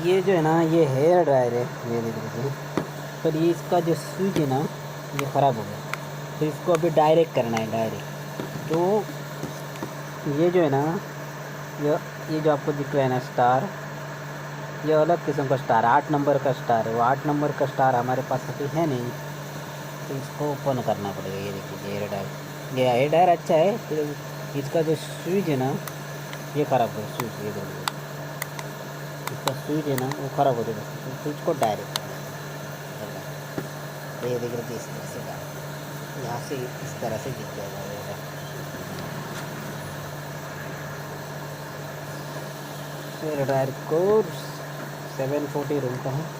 ये जो है ना, ये हेयर ड्रायर है, ये देख लीजिए। पर ये इसका जो स्विच है ना, ये ख़राब हो गया। तो इसको अभी डायरेक्ट करना है, डायरेक्ट। तो ये जो है ना, ये ये जो आपको दिख रहा है ना स्टार, ये अलग किस्म का स्टार है, 8 नंबर का स्टार है। वो 8 नंबर का स्टार हमारे पास अभी है नहीं, तो इसको ओपन करना पड़ेगा। ये देखिए एयर डायर, ये एयर डायर अच्छा है, फिर इसका जो स्विच है ना, ये ख़राब है स्विच। ये देखिए इसका स्विच है ना, वो ख़राब हो जाएगा, तो स्विच को डायरेक्ट करना है। तो ये देख रहे इस तरह से डाल, यहाँ से इस तरह से दिख जाएगा ये। एयर ड्रायर कोर्स 740 रूम का है।